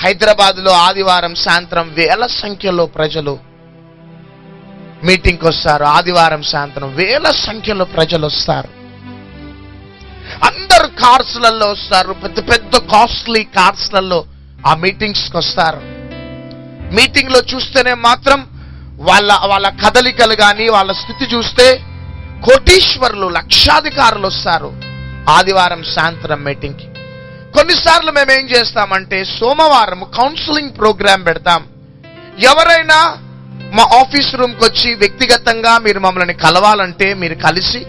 హైదరాబాద్లో ఆదివారం సాయంత్రం వేల సంఖ్యలో ప్రజలు మీటింగ్కి వస్తారు. ఆదివారం సాయంత్రం వేల సంఖ్యలో ప్రజలు వస్తారు. అందరు కార్స్లలో వస్తారు. పెద్ద పెద్ద కాస్ట్లీ కార్స్లలో ఆ మీటింగ్స్కి వస్తారు. మీటింగ్ లో చూస్తేనే మాత్రం వాళ్ళ కదలికలు కానీ వాళ్ళ స్థితి చూస్తే కోటీశ్వరులు, లక్షాధికారులు వస్తారు ఆదివారం సాయంత్రం మీటింగ్కి. కొన్నిసార్లు మేము ఏం చేస్తామంటే సోమవారం కౌన్సిలింగ్ ప్రోగ్రాం పెడతాం. ఎవరైనా మా ఆఫీస్ రూమ్కి వచ్చి వ్యక్తిగతంగా మీరు మమ్మల్ని కలవాలంటే మీరు కలిసి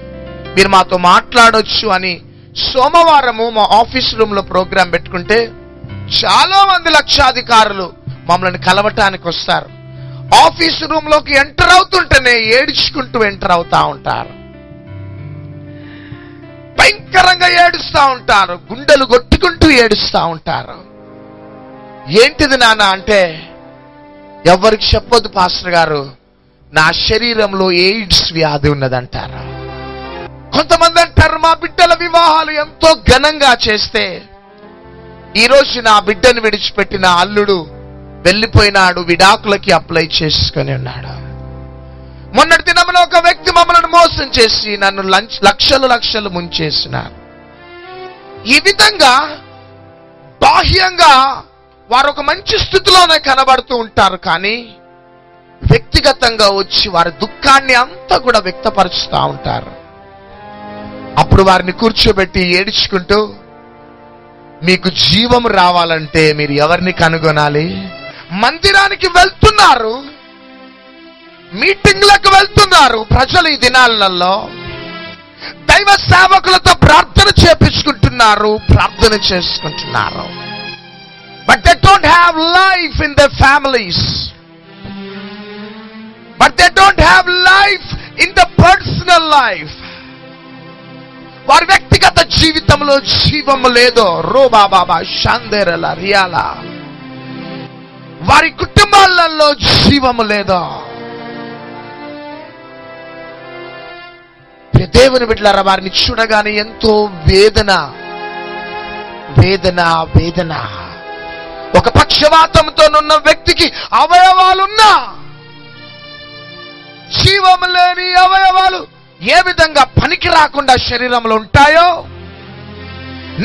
మీరు మాతో మాట్లాడొచ్చు అని సోమవారము మా ఆఫీస్ రూమ్ లో ప్రోగ్రాం పెట్టుకుంటే చాలా మంది లక్షాధికారులు మమ్మల్ని కలవటానికి వస్తారు. ఆఫీస్ రూమ్ లోకి ఎంటర్ అవుతుంటేనే ఏడ్చుకుంటూ ఎంటర్ అవుతా ఉంటారు. భయంకరంగా ఏడుస్తా ఉంటారు. గుండెలు కొట్టుకుంటూ ఏడుస్తా ఉంటారు. ఏంటిది నాన్న అంటే, ఎవరికి చెప్పొద్దు పాస్టర్ గారు, నా శరీరంలో ఎయిడ్స్ వ్యాధి ఉన్నదంటారు. కొంతమంది అంటారు, మా బిడ్డల వివాహాలు ఎంతో ఘనంగా చేస్తే ఈరోజు నా బిడ్డను విడిచిపెట్టిన అల్లుడు వెళ్ళిపోయినాడు, విడాకులకి అప్లై చేసుకుని ఉన్నాడు. మొన్నటి దినంలో ఒక వ్యక్తి మమ్మల్ని మోసం చేసి నన్ను లక్షలు ముంచేసినారు. ఈ విధంగా బాహ్యంగా వారు ఒక మంచి స్థితిలోనే కనబడుతూ ఉంటారు, కానీ వ్యక్తిగతంగా వచ్చి వారి దుఃఖాన్ని అంతా కూడా వ్యక్తపరుస్తూ ఉంటారు. అప్పుడు వారిని కూర్చోబెట్టి ఏడ్చుకుంటూ, మీకు జీవం రావాలంటే మీరు ఎవరిని కనుగొనాలి? మందిరానికి వెళ్తున్నారు, మీటింగ్లకు వెళ్తున్నారు ప్రజలు. ఈ దినాలలో దైవ సేవకులతో ప్రార్థన చేపించుకుంటున్నారు, ప్రార్థన చేసుకుంటున్నారు. But they don't have life in their families. But they don't have life in the personal life. వారి వ్యక్తిగత జీవితంలో జీవము లేదో రోబా బాబా షాందేరల రియాలా, వారి కుటుంబాలలో జీవము లేదో. దేవుని బిడ్డలారా, వారిని చూడగానే ఎంతో వేదన వేదన వేదన. ఒక పక్షవాతంతోనున్న వ్యక్తికి అవయవాలున్నా జీవం లేని అవయవాలు ఏ విధంగా పనికి రాకుండా శరీరంలో ఉంటాయో,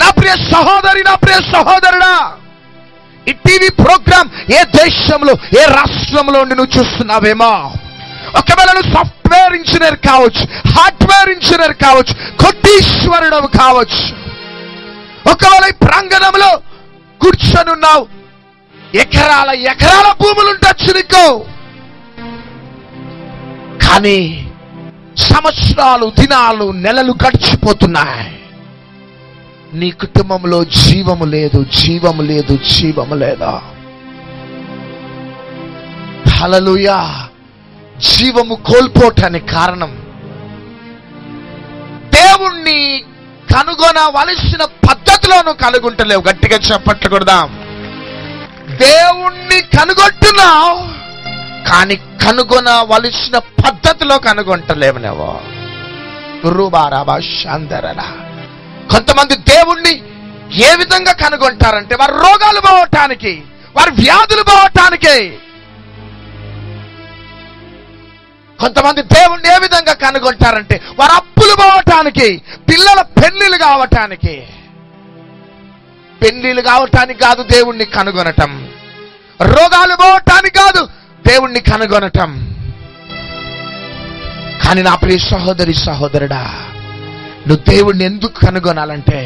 నా ప్రియ సహోదరి, నా ప్రియ సహోదరుడా, ఈ టీవీ ప్రోగ్రాం ఏ దేశంలో ఏ రాష్ట్రంలో నువ్వు చూస్తున్నావేమో, ఒకవేళ నువ్వు సాఫ్ట్వేర్ ఇంజనీర్ కావచ్చు, హార్డ్వేర్ ఇంజనీర్ కావచ్చు, కోటీశ్వరుడు కావచ్చు, ఒకవేళ ఈ ప్రాంగణంలో కూర్చొని ఉన్నావు, ఎకరాల ఎకరాల భూములు ఉండొచ్చు నీకు, కానీ సంవత్సరాలు, దినాలు, నెలలు గడిచిపోతున్నాయి, నీ కుటుంబంలో జీవము లేదు, జీవము లేదు, జీవము లేదా. హల్లెలూయా. జీవము కోల్పోవటానికి కారణం దేవుణ్ణి కనుగొనవలసిన పద్ధతిలోనూ కనుగొంటలేవు. గట్టిగా చప్పట్లు కొడదాం. దేవుణ్ణి కనుగొంటున్నావు, కానీ కనుగొనవలసిన పద్ధతిలో కనుగొంటలేవు నువ్వు. గురుబారాబా శాందరడా. కొంతమంది దేవుణ్ణి ఏ విధంగా కనుగొంటారంటే వారి రోగాలు పోవటానికి, వారి వ్యాధులు పోవటానికి. కొంతమంది దేవుణ్ణి ఏ విధంగా కనుగొంటారంటే వారి అప్పులు పోవటానికి, పిల్లల పెళ్లిళ్ళు కావటానికి. పెళ్లిళ్ళు కావటానికి కాదు దేవుణ్ణి కనుగొనటం, రోగాలు పోవటానికి కాదు దేవుణ్ణి కనుగొనటం. కానీ నా ప్రియ సహోదరి, సహోదరుడా, నువ్వు దేవుణ్ణి ఎందుకు కనుగొనాలంటే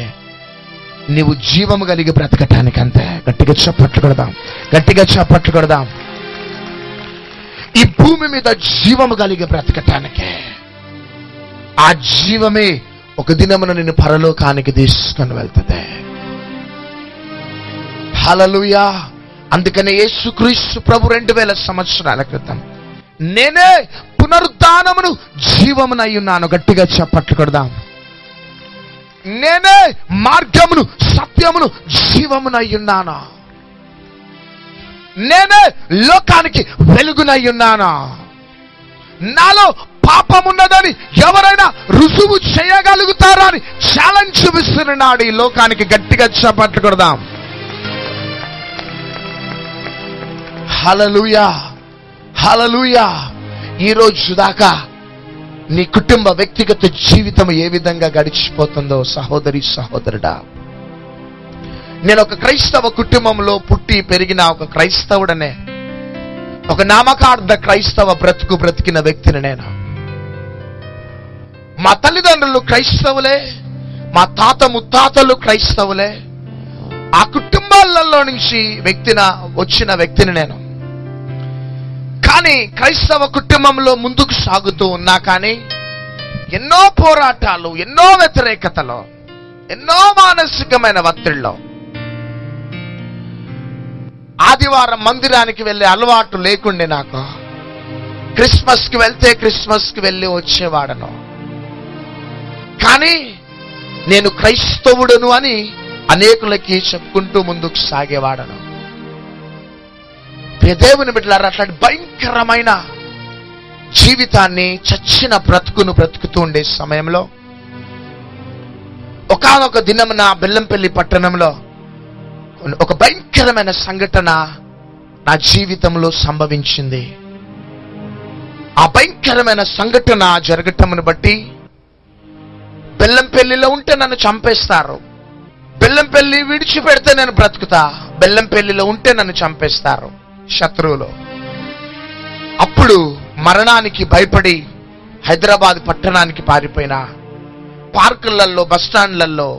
నువ్వు జీవము కలిగి బ్రతకటానికి అంతే. గట్టిగా చప్పట్లు కొడదాం, గట్టిగా చప్పట్లు కొడదాం. ఈ భూమి మీద జీవము కలిగి బ్రతకటానికే. ఆ జీవమే ఒక దినమున నిన్ను పరలోకానికి తీసుకొని వెళ్తుంది. హల్లెలూయా. అందుకనే యేసుక్రీస్తు ప్రభు 2000 సంవత్సరాల క్రితం, నేనే పునరుద్ధానమును జీవమునై ఉన్నాను. గట్టిగా చప్పట్లు కొడదాం. నేనే మార్గమును, సత్యమును, జీవమునై ఉన్నాను. నేనే లోకానికి వెలుగునై ఉన్నాను. నాలో పాపమున్నదని ఎవరైనా రుజువు చేయగలుగుతారా అని ఛాలెంజ్ విస్తున్నాడు ఈ లోకానికి. గట్టిగా చప్పట్లు కొడదాం. హల్లెలూయా, హల్లెలూయా. ఈ రోజు దాకా నీ కుటుంబ వ్యక్తిగత జీవితం ఏ విధంగా గడిచిపోతుందో సహోదరి సహోదరుడా, నేను ఒక క్రైస్తవ కుటుంబంలో పుట్టి పెరిగిన ఒక క్రైస్తవుడనే, ఒక నామకార్థ క్రైస్తవ బ్రతికిన వ్యక్తిని నేను. మా తల్లిదండ్రులు క్రైస్తవులే, మా తాత ముత్తాతలు క్రైస్తవులే. ఆ కుటుంబాలలో నుంచి వచ్చిన వ్యక్తిని నేను. కానీ క్రైస్తవ కుటుంబంలో ముందుకు సాగుతూ ఉన్నా కానీ ఎన్నో పోరాటాలు, ఎన్నో వ్యతిరేకతలు, ఎన్నో మానసికమైన ఒత్తిడిలో ఆదివారం మందిరానికి వెళ్ళే అలవాటు లేకుండే నాకు. క్రిస్మస్కి వెళ్తే క్రిస్మస్కి వెళ్ళి వచ్చేవాడను. కానీ నేను క్రైస్తవుడను అని అనేకులకి చెప్పుకుంటూ ముందుకు సాగేవాడను. దేవుని బిడ్డలారా, అట్లాంటి భయంకరమైన జీవితాన్ని, చచ్చిన బ్రతుకుతూ ఉండే సమయంలో ఒకానొక దినమున బెల్లంపల్లి పట్టణంలో ఒక భయంకరమైన సంఘటన నా జీవితంలో సంభవించింది. ఆ భయంకరమైన సంఘటన జరగటమును బట్టి బెల్లంపల్లిలో ఉంటే నన్ను చంపేస్తారు, బెల్లంపల్లి విడిచిపెడితే నేను బ్రతుకుతా, బెల్లంపల్లిలో ఉంటే నన్ను చంపేస్తారు శత్రువులు. అప్పుడు మరణానికి భయపడి హైదరాబాద్ పట్టణానికి పారిపోయిన, పార్కులలో, బస్టాండ్లలో,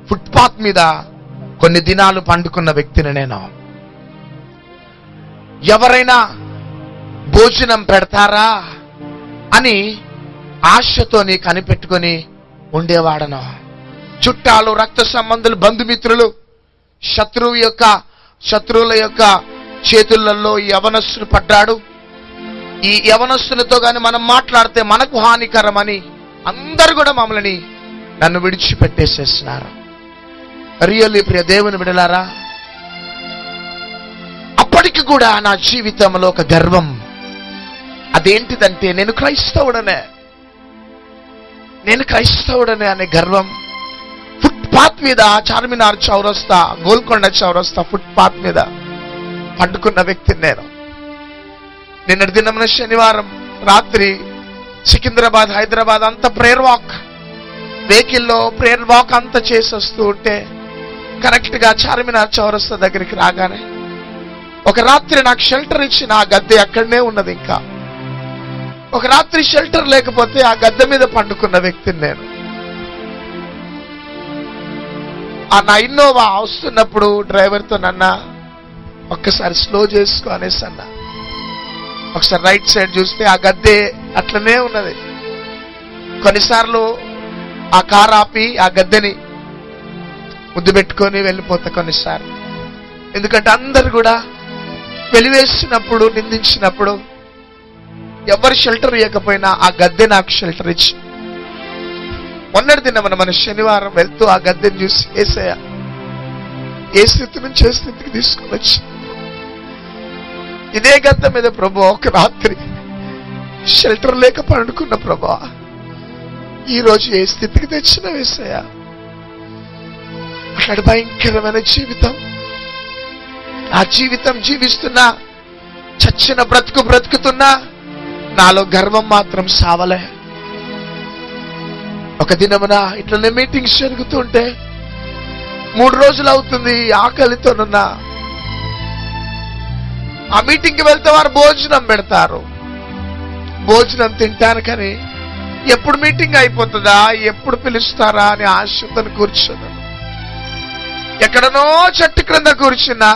ఫుట్పాత్ మీద కొన్ని దినాలు పండుకున్న వ్యక్తిని నేను. ఎవరైనా భోజనం పెడతారా అని ఆశతోని కనిపెట్టుకొని ఉండేవాడను. చుట్టాలు, రక్త సంబంధులు, బంధుమిత్రులు శత్రువుల యొక్క చేతులలో ఈ యవనస్తుడు పడ్డాడు, ఈ యవనస్తులతో గాని మనం మాట్లాడితే మనకు హానికరమని అందరూ కూడా నన్ను విడిచిపెట్టేసేస్తున్నారు. రియల్లీ ప్రియ దేవుని బిడ్డలారా, అప్పటికి కూడా నా జీవితంలో ఒక గర్వం. అదేంటిదంటే నేను క్రైస్తవుడనే అనే గర్వం. ఫుట్పాత్ మీద, చార్మినార్ చౌరస్తా, గోల్కొండ చౌరస్తా ఫుట్పాత్ మీద పండుకున్న వ్యక్తిని నేను. నిన్నటి దినమున శనివారం రాత్రి సికింద్రాబాద్, హైదరాబాద్ అంతా ప్రేయర్ వాక్, వెహికల్లో ప్రేయర్ వాక్ అంతా చేసి వస్తూ ఉంటే కరెక్ట్ గా చార్మినార్ చౌరస్తా దగ్గరికి రాగానే ఒక రాత్రి నాకు షెల్టర్ ఇచ్చిన ఆ గద్దె అక్కడనే ఉన్నది. ఇంకా ఒక రాత్రి షెల్టర్ లేకపోతే ఆ గద్దె మీద పండుకున్న వ్యక్తిని నేను. ఆ నా ఇన్నోవా వస్తున్నప్పుడు డ్రైవర్తో నన్న ఒక్కసారి స్లో చేసుకో అనేసి అన్న. ఒకసారి రైట్ సైడ్ చూస్తే ఆ గద్దె అట్లనే ఉన్నది. కొన్నిసార్లు ఆ కార్ ఆపి ఆ గద్దెని ముద్దు పెట్టుకొని వెళ్ళిపోతా కొన్నిసార్లు. ఎందుకంటే అందరు కూడా వెలివేసినప్పుడు, నిందించినప్పుడు ఎవరు షెల్టర్ ఇవ్వకపోయినా ఆ గద్దె నాకు షెల్టర్ ఇచ్చి, మొన్నటి దినమున మన శనివారం వెళ్తూ ఆ గద్దెని చూసి ఏసయ్య ఏ స్థితి నుంచి ఏ స్థితికి తీసుకుని వచ్చి ఇదే గద్దె మీద ప్రభు ఒక రాత్రి షెల్టర్ లేక పండుకున్న ప్రభు ఈ రోజు ఏ స్థితికి తెచ్చిన ఏసయ్య. అట్లాంటి భయంకరమైన జీవితం, ఆ జీవితం జీవిస్తున్నా, చచ్చిన బ్రతుకుతున్నా నాలో గర్వం మాత్రం సావలే. ఒక దినమున ఇట్లనే మీటింగ్స్ జరుగుతుంటే 3 రోజులు అవుతుంది ఆకలితోనున్నా. ఆ మీటింగ్కి వెళ్తే వారు భోజనం పెడతారు, భోజనం తింటాను కానీ ఎప్పుడు మీటింగ్ అయిపోతుందా, ఎప్పుడు పిలుస్తారా అని ఆశతో కూర్చున్నాను. ఎక్కడనో చెట్టు క్రింద కూర్చున్నా,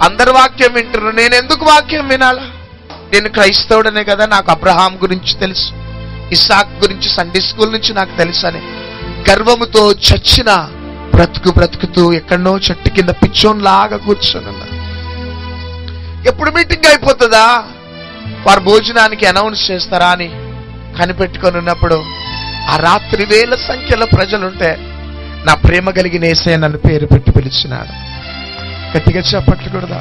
అందరు వాక్యం వింటున్నారు, నేను ఎందుకు వాక్యం వినాలా? నేను క్రైస్తవుడనే కదా, నాకు అబ్రహాం గురించి తెలుసు, ఇస్సాక్ గురించి సండే స్కూల్ నుంచి నాకు తెలుసు అని గర్వముతో చచ్చిన బ్రతుకుతూ ఎక్కడనో చెట్టు కింద పిచ్చోన్లాగా కూర్చొనున్నా. ఎప్పుడు మీటింగ్ అయిపోతుందా, వారు భోజనానికి అనౌన్స్ చేస్తారా అని కనిపెట్టుకొని ఉన్నప్పుడు ఆ రాత్రి వేల సంఖ్యలో ప్రజలుంటే నా ప్రేమ కలిగిన యేసయ్య నన్ను పేరు పెట్టి పిలిచినాడు. గట్టిగా చెప్పట్లు కూడదా?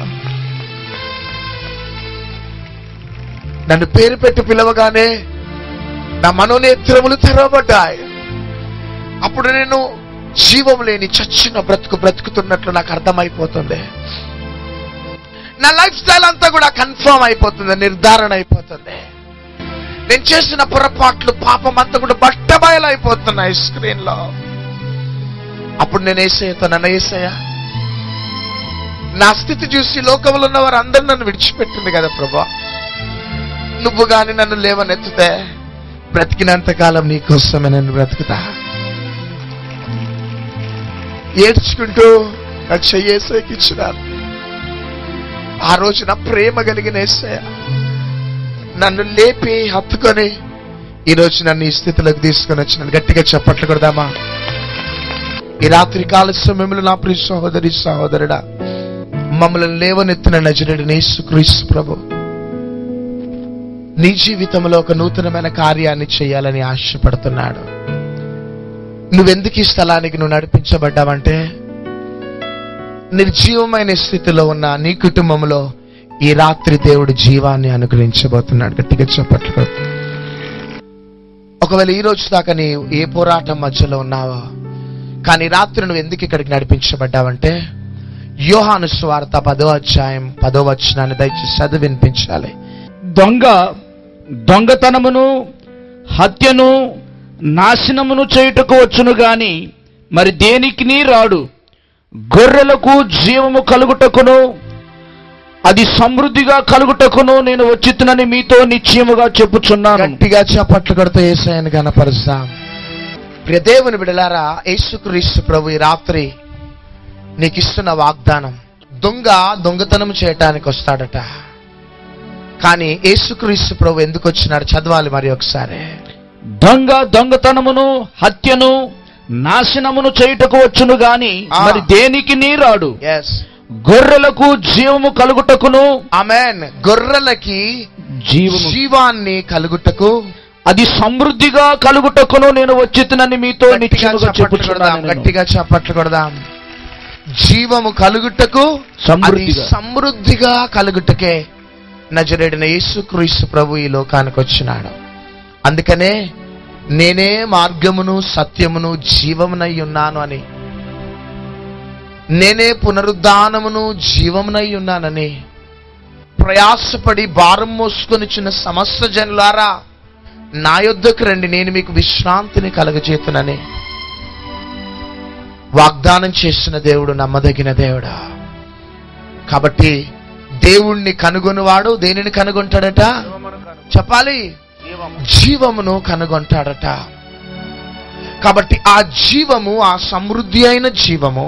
నన్ను పేరు పెట్టి పిలవగానే నా మనోనేత్రములు తెరవబడ్డాయి. అప్పుడు నేను జీవం లేని చచ్చిన బ్రతుకుతున్నట్లు నాకు అర్థమైపోతుంది. నా లైఫ్ స్టైల్ అంతా కూడా కన్ఫర్మ్ అయిపోతుంది, నిర్ధారణ అయిపోతుంది. నేను చేసిన పొరపాట్లు, పాపం అంతా కూడా బట్టబయలైపోతున్నాయి స్క్రీన్ లో. అప్పుడు నేను యేసయ్యతో, నన్ను యేసయ్య, నా స్థితి చూసి లోకంలో ఉన్న వారు అందరూ నన్ను విడిచిపెట్టింది కదా ప్రభా, నువ్వు గాని నన్ను లేవనెత్తుతే బ్రతికినంత కాలం నీకోసమే నేను బ్రతుకుతా. ఏడ్చుకుంటూ నా చెయ్యి యేసయ్యకి ఇచ్చినాను. ఆ రోజు నా ప్రేమ కలిగిన యేసయ్య నన్ను లేపి హత్తుకొని ఈరోజు నన్ను ఈ స్థితిలోకి తీసుకొని వచ్చినాను. గట్టిగా చప్పట్లు కొడదామా? ఈ రాత్రి కాల సమయంలో నా ప్రియ సహోదరి, సహోదరుడా, మమ్మల్ని లేవనెత్తిన నజరేయుడైన యేసుక్రీస్తు ప్రభు నీ జీవితంలో ఒక నూతనమైన కార్యాన్ని చేయాలని ఆశపడుతున్నాడు. నువ్వెందుకు ఈ స్థలానికి నువ్వు నడిపించబడ్డావంటే, నిర్జీవమైన స్థితిలో ఉన్న నీ కుటుంబంలో ఈ రాత్రి దేవుడు జీవాన్ని అనుగ్రహించబోతున్నాడు. గట్టిగా చెప్పట్లు. ఒకవేళ ఈ రోజు దాకా నీ ఏ పోరాటం మధ్యలో ఉన్నావో, కానీ రాత్రి నువ్వు ఎందుకు ఇక్కడికి నడిపించబడ్డావంటే, యోహాను సువార్త 10వ అధ్యాయం 10వ వచనాన్ని దయచేసి చదివి వినిపించాలి. దొంగతనమును, హత్యను, నాశనమును చేయుటకు వచ్చును గాని మరి దేనికిని రాడు. గొర్రెలకు జీవము కలుగుటకును అది సమృద్ధిగా కలుగుటకును నేను వచ్చితునని మీతో నిశ్చయముగా చెప్పుచున్నాను. గట్టిగా చప్పట్లు కొడుతూ యేసయ్యను గణపరుస్తాం. ప్రియ దేవుని బిడ్డలారా, యేసుక్రీస్తు ప్రభు ఈ రాత్రి నీకు ఇస్తున్న వాగ్దానం, దొంగతనం చేయటానికి వస్తాడట, కానీ యేసుక్రీస్తు ప్రభు ఎందుకు వచ్చినాడు చదవాలి మరి ఒకసారి. దొంగతనమును, హత్యను, నాశనమును చేయుటకు వచ్చును గాని మరి దేనికి నీ రాడు. గొర్రెలకు జీవము కలుగుటకును, ఆమేన్, గొర్రెలకి జీవాన్ని కలుగుటకు అది సమృద్ధిగా కలుగుటకును నేను వచ్చితునని మీతో నిశ్చయముగా చెప్పుచున్నాను. గట్టిగా చప్పట్లు కొడదాం. జీవము కలుగుటకు, సమృద్ధిగా కలుగుటకే నజరేయుడైన యేసుక్రీస్తు ప్రభు ఈ లోకానికి వచ్చినాడు. అందుకనే నేనే మార్గమును, సత్యమును, జీవమునై ఉన్నాను అని, నేనే పునరుద్ధానమును, జీవమునై ఉన్నానని ప్రయాసపడి భారం మోసుకొని చిన్న సమస్త జనులారా నా యొద్దకు రండి, నేను మీకు విశ్రాంతిని కలుగజేతునని వాగ్దానం చేసిన దేవుడు నమ్మదగిన దేవుడా. కాబట్టి దేవుణ్ణి కనుగొనివాడు దేనిని కనుగొంటాడట చెప్పాలి? జీవమును కనుగొంటాడట. కాబట్టి ఆ జీవము, ఆ సమృద్ధి అయిన జీవము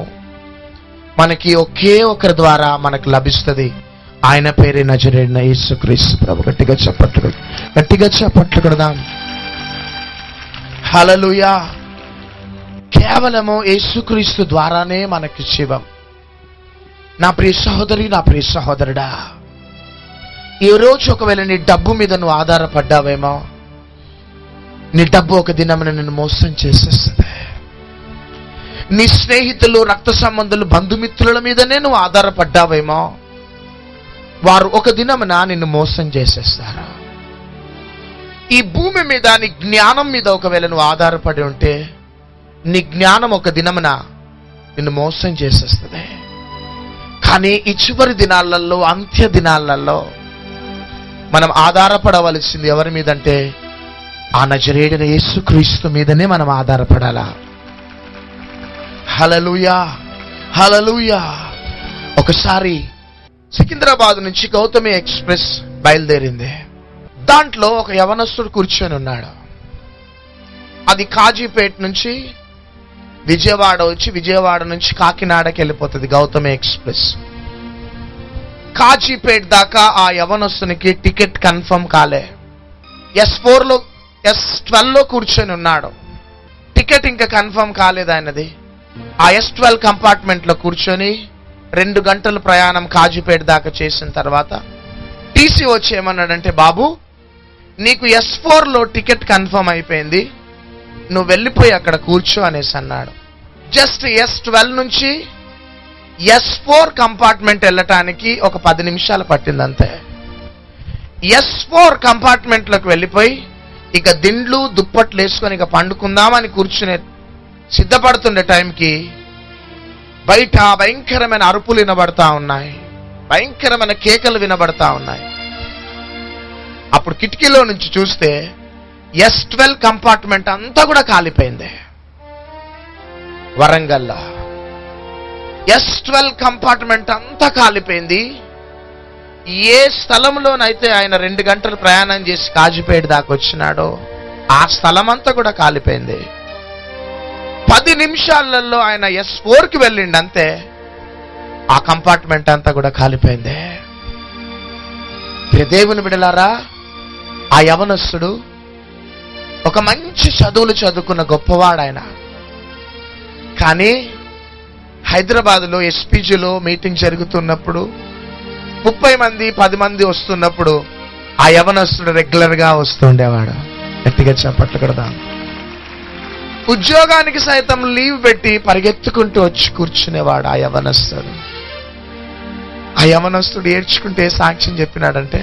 మనకి ఒకే ఒకరి ద్వారా మనకు లభిస్తుంది. ఆయన పేరే నజరేయుడైన యేసుక్రీస్తు ప్రభు. గట్టిగా చప్పట్లు కొడదాం. హల్లెలూయా. కేవలము యేసుక్రీస్తు ద్వారానే మనకి జీవం. నా ప్రియ సహోదరి, నా ప్రియ సహోదరుడా, ఈ రోజు ఒకవేళ నీ డబ్బు మీద నువ్వు ఆధారపడ్డావేమో, నీ డబ్బు ఒక దినమున నిన్ను మోసం చేసేస్తుంది. నీ స్నేహితులు, రక్త సంబంధులు, బంధుమిత్రుల మీదనే నువ్వు ఆధారపడ్డావేమో, వారు ఒక దినమున నిన్ను మోసం చేసేస్తారు. ఈ భూమి మీద నీ జ్ఞానం మీద ఒకవేళ నువ్వు ఆధారపడి ఉంటే, నీ జ్ఞానం ఒక దినమున నిన్ను మోసం చేసేస్తుంది. కానీ ఈ చివరి దినాలలో, అంత్య దినాలలో మనం ఆధారపడవలసింది ఎవరి మీదంటే, ఆ నజరేయుడైన యేసుక్రీస్తు మీదనే మనం ఆధారపడాలా. హల్లెలూయా, హల్లెలూయా. ఒకసారి సికింద్రాబాద్ నుంచి గౌతమి ఎక్స్ప్రెస్ బయలుదేరింది. దాంట్లో ఒక యవనస్తుడు కూర్చొని ఉన్నాడు. అది కాజీపేట నుంచి విజయవాడ వచ్చి, విజయవాడ నుంచి కాకినాడకి వెళ్ళిపోతుంది గౌతమి ఎక్స్ప్రెస్. కాజీపేట దాకా ఆ యవనస్తునికి టికెట్ కన్ఫర్మ్ కాలే. S4లో S12లో కూర్చొని ఉన్నాడు. టికెట్ ఇంకా కన్ఫర్మ్ కాలేదు ఆయనది. ఆ S12 కంపార్ట్మెంట్ లో కూర్చొని 2 గంటల ప్రయాణం కాజీపేట దాకా చేసిన తర్వాత టీసీ వచ్చి ఏమన్నాడంటే, బాబు నీకు S4లో టికెట్ కన్ఫర్మ్ అయిపోయింది, నువ్వు వెళ్ళిపోయి అక్కడ కూర్చో అనేసి అన్నాడు. జస్ట్ S12 నుంచి S4 కంపార్ట్మెంట్ వెళ్ళటానికి ఒక 10 నిమిషాలు పట్టింది అంతే. S4 కంపార్ట్మెంట్ లోకి వెళ్ళిపోయి ఇక దిండ్లు దుప్పట్లు వేసుకొని ఇక పండుకుందామని కూర్చునే సిద్ధపడుతుండే టైంకి బయట భయంకరమైన అరుపులు వినబడతా ఉన్నాయి. భయంకరమైన కేకలు వినబడతా ఉన్నాయి. అప్పుడు కిటికీలో నుంచి చూస్తే S12 కంపార్ట్మెంట్ అంతా కూడా కాలిపోయింది. వరంగల్లో S12 కంపార్ట్మెంట్ అంతా కాలిపోయింది. ఏ స్థలంలోనైతే ఆయన 2 గంటలు ప్రయాణం చేసి కాజీపేట దాకా వచ్చినాడో ఆ స్థలం అంతా కూడా కాలిపోయింది. 10 నిమిషాలలో ఆయన S4కి వెళ్ళిండి అంతే, ఆ కంపార్ట్మెంట్ అంతా కూడా కాలిపోయింది. దేవుని బిడ్డలారా, ఆ యవనస్తుడు ఒక మంచి చదువులు చదువుకున్న గొప్పవాడు ఆయన. కానీ హైదరాబాద్లో ఎస్పీజీలో మీటింగ్ జరుగుతున్నప్పుడు 30 మంది 10 మంది వస్తున్నప్పుడు ఆ యవనస్తుడు రెగ్యులర్ గా వస్తుండేవాడు. గట్టిగా చప్పట్లు కొడదాం. ఉద్యోగానికి సైతం లీవ్ పెట్టి పరిగెత్తుకుంటూ వచ్చి కూర్చునేవాడు ఆ యవనస్తుడు. ఆ యవనస్తుడు ఏడ్చుకుంటే సాక్ష్యం చెప్పినాడంటే,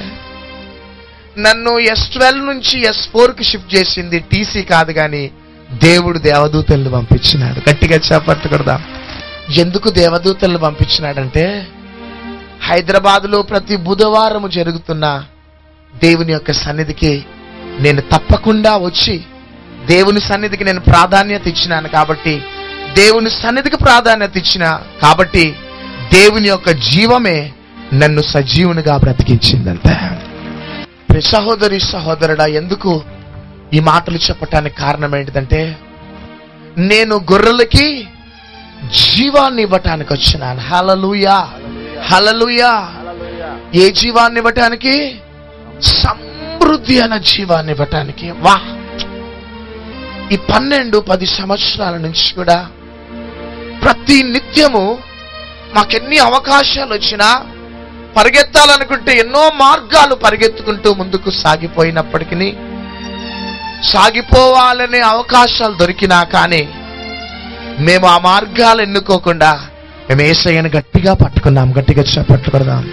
నన్ను S12 నుంచి S4కి షిఫ్ట్ చేసింది టీసీ కాదు కానీ దేవుడు దేవదూతలను పంపించినాడు. గట్టిగా చప్పట్లు కొడదాం. ఎందుకు దేవదూతలను పంపించినాడంటే, హైదరాబాద్లో ప్రతి బుధవారం జరుగుతున్న దేవుని యొక్క సన్నిధికి నేను తప్పకుండా వచ్చి దేవుని సన్నిధికి నేను ప్రాధాన్యత ఇచ్చినాను కాబట్టి, దేవుని సన్నిధికి ప్రాధాన్యత ఇచ్చిన కాబట్టి దేవుని యొక్క జీవమే నన్ను సజీవునిగా బ్రతికించిందంతే. సహోదరి సహోదరుడా, ఎందుకు ఈ మాటలు చెప్పటానికి కారణం ఏంటిదంటే, నేను గొర్రెలకి జీవాన్ని ఇవ్వటానికి వచ్చినాను. హల్లెలూయా, హల్లెలూయా. ఏ జీవాన్ని ఇవ్వటానికి? సమృద్ధి అన్న జీవాన్ని ఇవ్వటానికి. వా, ఈ 12-10 సంవత్సరాల నుంచి కూడా ప్రతి నిత్యము మాకెన్ని అవకాశాలు వచ్చినా, పరిగెత్తాలనుకుంటే ఎన్నో మార్గాలు పరిగెత్తుకుంటూ ముందుకు సాగిపోయినప్పటికీ, సాగిపోవాలనే అవకాశాలు దొరికినా కానీ మేము ఆ మార్గాలు ఎన్నుకోకుండా మేము యేసయ్యను గట్టిగా పట్టుకున్నాం. గట్టిగా పట్టుకున్నాం.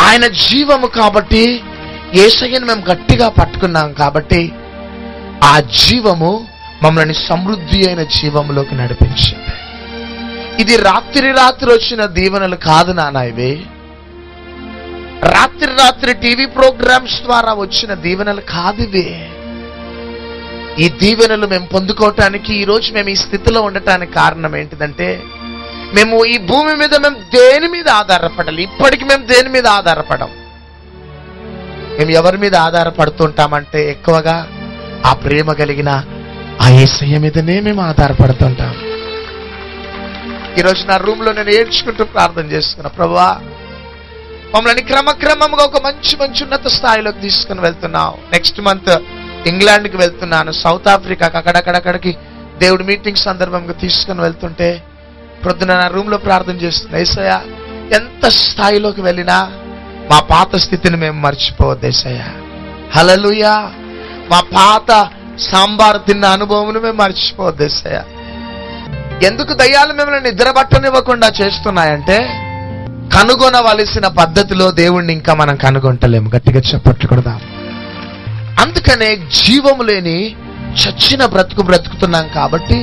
ఆయన జీవము కాబట్టి యేసయ్యను మేము గట్టిగా పట్టుకున్నాం కాబట్టి ఆ జీవము మమ్మల్ని సమృద్ధి అయిన జీవంలోకి నడిపించింది. ఇది రాత్రి వచ్చిన దీవెనలు కాదు నాన్న. ఇవి రాత్రి టీవీ ప్రోగ్రామ్స్ ద్వారా వచ్చిన దీవెనలు కాదు. ఇవి ఈ దీవెనలు మేము పొందుకోవటానికి, ఈరోజు మేము ఈ స్థితిలో ఉండటానికి కారణం ఏంటిదంటే, మేము ఈ భూమి మీద మేము దేని మీద ఆధారపడాలి? ఇప్పటికి మేము దేని మీద ఆధారపడం? మేము ఎవరి మీద ఆధారపడుతుంటామంటే ఎక్కువగా ఆ ప్రేమ కలిగిన ఆ యేసయ్య మీదనే మేము ఆధారపడుతుంటాం. ఈరోజు నా రూమ్ లో నేను ఏడ్చుకుంటూ ప్రార్థన చేస్తున్నా, ప్రభువా మమ్మల్ని క్రమక్రమంగా ఒక మంచి ఉన్నత స్థాయిలోకి తీసుకుని వెళ్తున్నావు. నెక్స్ట్ మంత్ ఇంగ్లాండ్కి వెళ్తున్నాను, సౌత్ ఆఫ్రికాకి, అక్కడక్కడికి దేవుడి మీటింగ్ సందర్భంగా తీసుకుని వెళ్తుంటే ప్రొద్దున నా రూమ్ లో ప్రార్థన చేస్తున్నా, యేసయ్య ఎంత స్థాయిలోకి వెళ్ళినా మా పాత స్థితిని మేము మర్చిపోవద్దు యేసయ్య. హల్లెలూయా. మా పాత సాంబార్ తిన్న అనుభవం మేము మర్చిపోవద్దు యేసయ్య. ఎందుకు దయ్యాలు మిమ్మల్ని నిద్రపట్టనివ్వకుండా చేస్తున్నాయంటే, కనుగొనవలసిన పద్ధతిలో దేవుణ్ణి ఇంకా మనం కనుగొంటలేము. గట్టిగా చప్పట్లు కొడదాం. అందుకనే జీవము లేని చచ్చిన బ్రతుకుతున్నాం కాబట్టి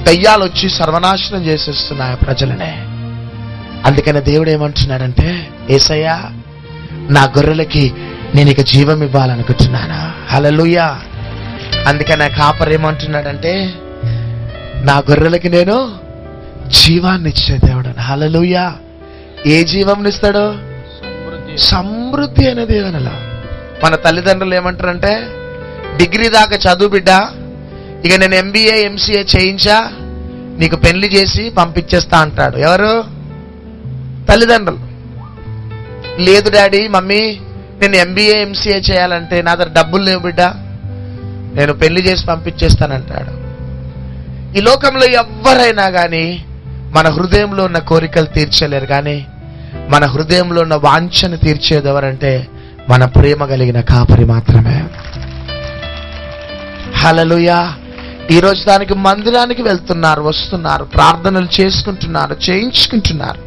దయ్యాలు వచ్చి సర్వనాశనం చేసేస్తున్నాయి ప్రజలనే. అందుకనే దేవుడు ఏమంటున్నాడంటే, యేసయ్యా నా గొర్రెలకి నేను ఇక జీవం ఇవ్వాలనుకుంటున్నాను. హల్లెలూయా. అందుకని ఆ కాపరి ఏమంటున్నాడంటే, నా గొర్రెలకి నేను జీవాన్ని ఇచ్చే దేవుడు. హల్లెలూయా. ఏ జీవం ఇస్తాడు? సమృద్ధి అనే దేవునిలా. మన తల్లిదండ్రులు ఏమంటారంటే, డిగ్రీ దాకా చదువు బిడ్డ, ఇక నేను MBA MCA చేయించా, నీకు పెళ్లి చేసి పంపించేస్తా అంటాడు. ఎవరు? తల్లిదండ్రులు. లేదు డాడీ మమ్మీ నేను MBA MCA చేయాలంటే నా దగ్గర డబ్బులు లేవు బిడ్డ, నేను పెళ్లి చేసి పంపించేస్తానంటాడు. ఈ లోకంలో ఎవ్వరైనా కానీ మన హృదయంలో ఉన్న కోరికలు తీర్చలేరు, కానీ మన హృదయంలో ఉన్న వాంఛను తీర్చేది ఎవరంటే మన ప్రేమ కలిగిన కాపరి మాత్రమే. హల్లెలూయా. ఈరోజు దానికి మందిరానికి వెళ్తున్నారు, వస్తున్నారు, ప్రార్థనలు చేసుకుంటున్నారు, చేయించుకుంటున్నారు.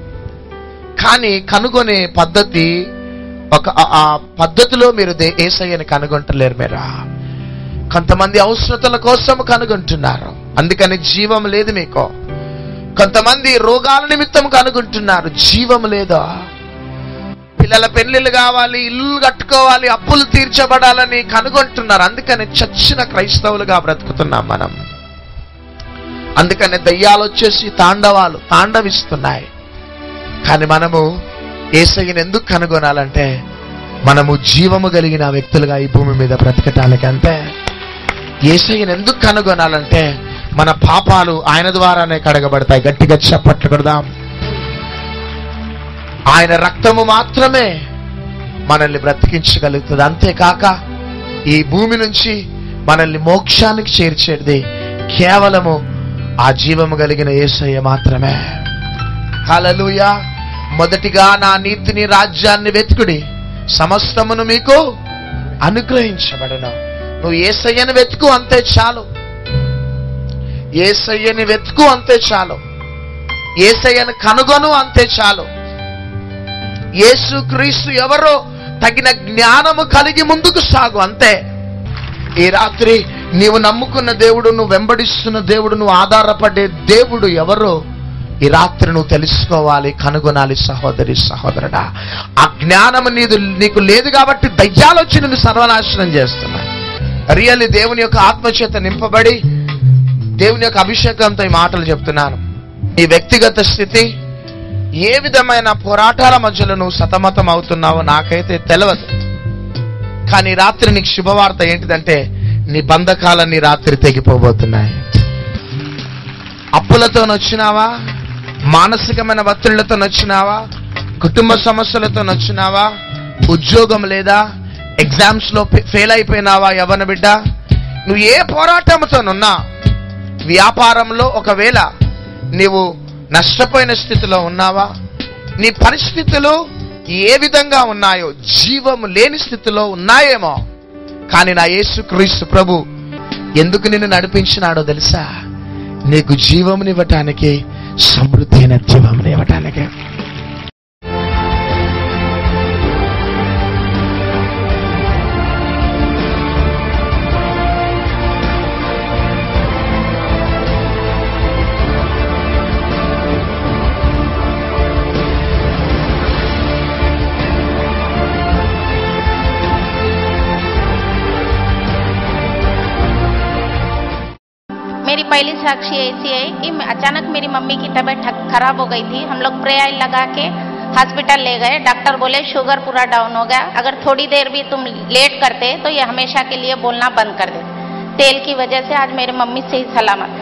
కానీ కనుగొనే పద్ధతి ఆ పద్ధతిలో మీరు యేసయ్యని కనుగొంటలేరు. మీరు కొంతమంది అవసరతల కోసం కనుగొంటున్నారు, అందుకని జీవం లేదు మీకు. కొంతమంది రోగాల నిమిత్తం కనుగొంటున్నారు, జీవం లేదా. పిల్లల పెళ్లిళ్ళు కావాలి, ఇల్లు కట్టుకోవాలి, అప్పులు తీర్చబడాలని కనుగొంటున్నారు. అందుకని చచ్చిన క్రైస్తవులుగా బ్రతుకుతున్నాం మనం. అందుకని దయ్యాలు వచ్చేసి తాండవిస్తున్నాయి. కానీ మనము యేసయ్యను ఎందుకు కనుగొనాలంటే మనము జీవము కలిగిన వ్యక్తులుగా ఈ భూమి మీద బ్రతకటానికి. అంతే. యేసయ్యను ఎందుకు కనుగొనాలంటే మన పాపాలు ఆయన ద్వారానే కడగబడతాయి. గట్టిగా చప్పట్లు కొడదాం. ఆయన రక్తము మాత్రమే మనల్ని బ్రతికించగలుగుతుంది. అంతేకాక ఈ భూమి నుంచి మనల్ని మోక్షానికి చేర్చేది కేవలము ఆ జీవము కలిగిన యేసయ్య మాత్రమే. హల్లెలూయా. మొదటిగా నా నీతిని, రాజ్యాన్ని వెతుకుడి, సమస్తమును మీకు అనుగ్రహించబడును. నువ్వు యేసయ్యను వెతుకు, అంతే చాలు. యేసయ్యని వెతుకు, అంతే చాలు. యేసయ్యను కనుగొను, అంతే చాలు. యేసుక్రీస్తు ఎవరో తగిన జ్ఞానము కలిగి ముందుకు సాగు, అంతే. ఈ రాత్రి నీవు నమ్ముకున్న దేవుడు, నువ్వు వెంబడిస్తున్న దేవుడు, నువ్వు ఆధారపడే దేవుడు ఎవరో ఈ రాత్రి నువ్వు తెలుసుకోవాలి, కనుగొనాలి. సహోదరి, సహోదరుడా, ఆ జ్ఞానము నీకు లేదు కాబట్టి దయ్యాలు వచ్చి నిన్ను సర్వనాశనం చేస్తున్నాయి. రియల్లీ దేవుని యొక్క ఆత్మచేత నింపబడి దేవుని యొక్క అభిషేకంతో ఈ మాటలు చెప్తున్నాను. నీ వ్యక్తిగత స్థితి, ఏ విధమైన పోరాటాల మధ్యలో నువ్వు సతమతం అవుతున్నావో నాకైతే తెలియదు. కానీ రాత్రి నీకు శుభవార్త ఏంటిదంటే నీ బంధకాలన్నీ రాత్రి తెగిపోబోతున్నాయి. అప్పులతో వచ్చినావా, మానసికమైన ఒత్తిళ్లతో వచ్చినావా, కుటుంబ సమస్యలతో వచ్చినావా, ఉద్యోగం లేదా, ఎగ్జామ్స్ లో ఫెయిల్ అయిపోయినావా యవ్వన బిడ్డ, నువ్వు ఏ పోరాటంతోనున్నా, వ్యాపారంలో ఒకవేళ నీవు నష్టపోయిన స్థితిలో ఉన్నావా, నీ పరిస్థితులు ఏ విధంగా ఉన్నాయో జీవము లేని స్థితిలో ఉన్నాయేమో, కానీ నా యేసుక్రీస్తు ప్రభు ఎందుకు నిన్ను నడిపించినాడో తెలుసా? నీకు జీవమునివ్వటానికి, సమృద్ధి అయిన జీవమునివ్వటానికి. मेरी पहली साक्षी ऐसी है कि अचानक मेरी मम्मी की तबीयत खराब हो गई थी। हम लोग प्रे ऑयल लगा के हॉस्पिटल ले गए। डॉक्टर बोले शुगर पूरा डाउन हो गया, अगर थोड़ी देर भी तुम लेट करते तो ये हमेशा के लिए बोलना बंद कर दे। तेल की वजह से आज मेरी मम्मी सही सलामत।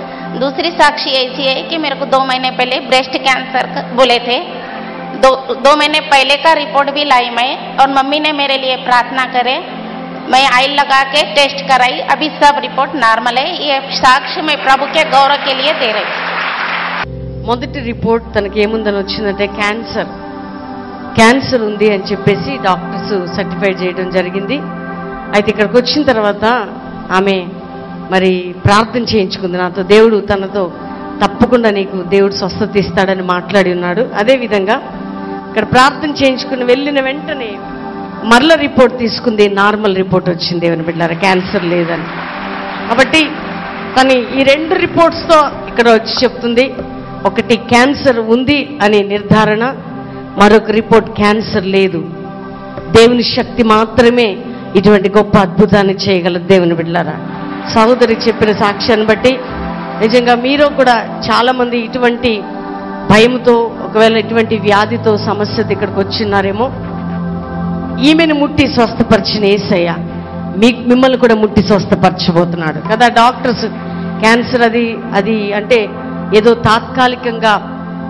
दूसरी साक्षी ऐसी है कि मेरे को 2 महीने पहले ब्रेस्ट कैंसर बोले थे। 2 महीने पहले का रिपोर्ट भी लाई मैं, और मम्मी ने मेरे लिए प्रार्थना करे। मैं ऑयल लगा के टेस्ट कराई, अभी सब रिपोर्ट नॉर्मल है। ये साक्ष्य मैं प्रभु के गौरव के लिए दे रही। మొదటి రిపోర్ట్ తనకి ఏముందని వచ్చిందంటే క్యాన్సర్ ఉంది అని చెప్పేసి డాక్టర్స్ సర్టిఫై చేయడం జరిగింది. అయితే ఇక్కడికి వచ్చిన తర్వాత ఆమె మరి ప్రార్థన చేయించుకుంది నాతో. దేవుడు తనతో తప్పకుండా నీకు దేవుడు స్వస్థత ఇస్తాడని మాట్లాడి ఉన్నాడు. అదేవిధంగా ఇక్కడ ప్రార్థన చేయించుకుని వెళ్ళిన వెంటనే మరల రిపోర్ట్ తీసుకుంది, నార్మల్ రిపోర్ట్ వచ్చింది. దేవుని బిడ్డలారా, క్యాన్సర్ లేదని. కాబట్టి తను ఈ 2 రిపోర్ట్స్తో ఇక్కడ వచ్చి చెప్తుంది. ఒకటి క్యాన్సర్ ఉంది అని నిర్ధారణ, మరొక రిపోర్ట్ క్యాన్సర్ లేదు. దేవుని శక్తి మాత్రమే ఇటువంటి గొప్ప అద్భుతాన్ని చేయగలదు. దేవుని బిడ్డలారా, సహోదరి చెప్పిన సాక్ష్యాన్ని బట్టి నిజంగా మీరు కూడా చాలామంది ఇటువంటి భయంతో, ఒకవేళ ఇటువంటి వ్యాధితో సమస్యతో ఇక్కడికి వచ్చిన్నారేమో. ఈమెను ముట్టి స్వస్థపరిచిన యేసయ్య మిమ్మల్ని కూడా ముట్టి స్వస్థపరచబోతున్నాడు కదా. డాక్టర్స్ క్యాన్సర్ అది అంటే ఏదో తాత్కాలికంగా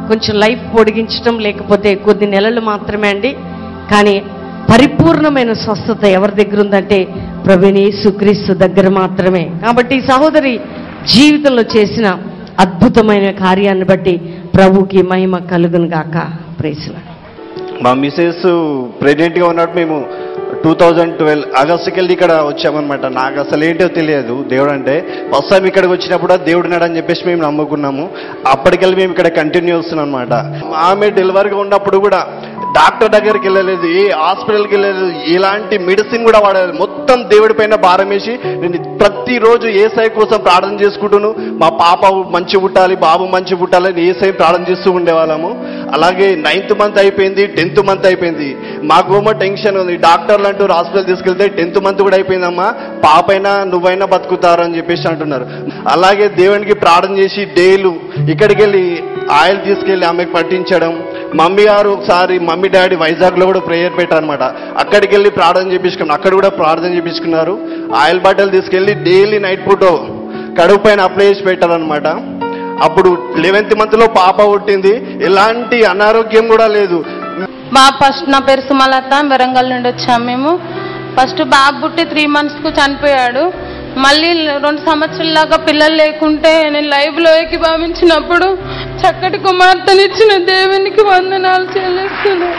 కొంచెం లైఫ్ పొడిగించడం, లేకపోతే కొద్ది నెలలు మాత్రమే అండి. కానీ పరిపూర్ణమైన స్వస్థత ఎవరి దగ్గర ఉందంటే ప్రభువైన యేసుక్రీస్తు దగ్గర మాత్రమే. కాబట్టి ఈ సహోదరి జీవితంలో చేసిన అద్భుతమైన కార్యాన్ని బట్టి ప్రభుకి మహిమ కలుగును గాక. Praise lord. మా మిసెస్ ప్రెగ్నెంట్గా ఉన్నట్టు మేము 2012 ఆగస్టుకి వెళ్ళి ఇక్కడ వచ్చామన్నమాట. నాకు అసలు ఏంటో తెలియదు దేవుడు అంటే. ఫస్ట్ టైం ఇక్కడికి వచ్చినప్పుడు దేవుడు నాడని చెప్పేసి మేము నమ్ముకున్నాము. అప్పటికెళ్ళి మేము ఇక్కడ కంటిన్యూ వస్తున్నాం అనమాట. ఆమె డెలివరీగా ఉన్నప్పుడు కూడా డాక్టర్ దగ్గరికి వెళ్ళలేదు, ఏ హాస్పిటల్కి వెళ్ళలేదు, ఎలాంటి మెడిసిన్ కూడా వాడలేదు. మొత్తం దేవుడి పైన భారం వేసి నేను ప్రతిరోజు ఏసై కోసం ప్రార్థన చేసుకుంటున్నాను. మా పాప మంచి పుట్టాలి, బాబు మంచి పుట్టాలని ఏసై ప్రార్థన చేస్తూ ఉండేవాళ్ళము. అలాగే 9th మంత్ అయిపోయింది, 10th మంత్ అయిపోయింది. మాకేమో టెన్షన్ ఉంది. డాక్టర్లు అంటూ హాస్పిటల్ తీసుకెళ్తే 10th మంత్ కూడా అయిపోయిందమ్మా, పాపైనా నువ్వైనా బతుకుతారు అని చెప్పేసి అంటున్నారు. అలాగే దేవునికి ప్రార్థన చేసి డేలు ఇక్కడికి వెళ్ళి ఆయిల్ తీసుకెళ్లి ఆమెకు పట్టించడం. మమ్మీ గారు ఒకసారి మమ్మీ డాడీ వైజాగ్లో కూడా ప్రేయర్ పెట్టారనమాట. అక్కడికి వెళ్ళి ప్రార్థన చేపించుకున్నారు. అక్కడ కూడా ప్రార్థన చేపించుకున్నారు. ఆయిల్ బాటిల్ తీసుకెళ్లి డైలీ నైట్ పూట కడుపు పైన అప్లై చేసి పెట్టారనమాట. అప్పుడు 11th మంత్లో పాప పుట్టింది. ఎలాంటి అనారోగ్యం కూడా లేదు. ఫస్ట్ నా పేరు సుమలత, వరంగల్ నుండి వచ్చాము మేము. ఫస్ట్ బాబు పుట్టి 3 monthsకు చనిపోయాడు. మళ్ళీ 2 సంవత్సరాలాగా పిల్లలు లేకుంటే నేను లైవ్లో ఏకీభవించినప్పుడు చక్కటి కుమార్తెనిచ్చిన దేవునికి వందనాలు చెల్లిస్తున్నాను.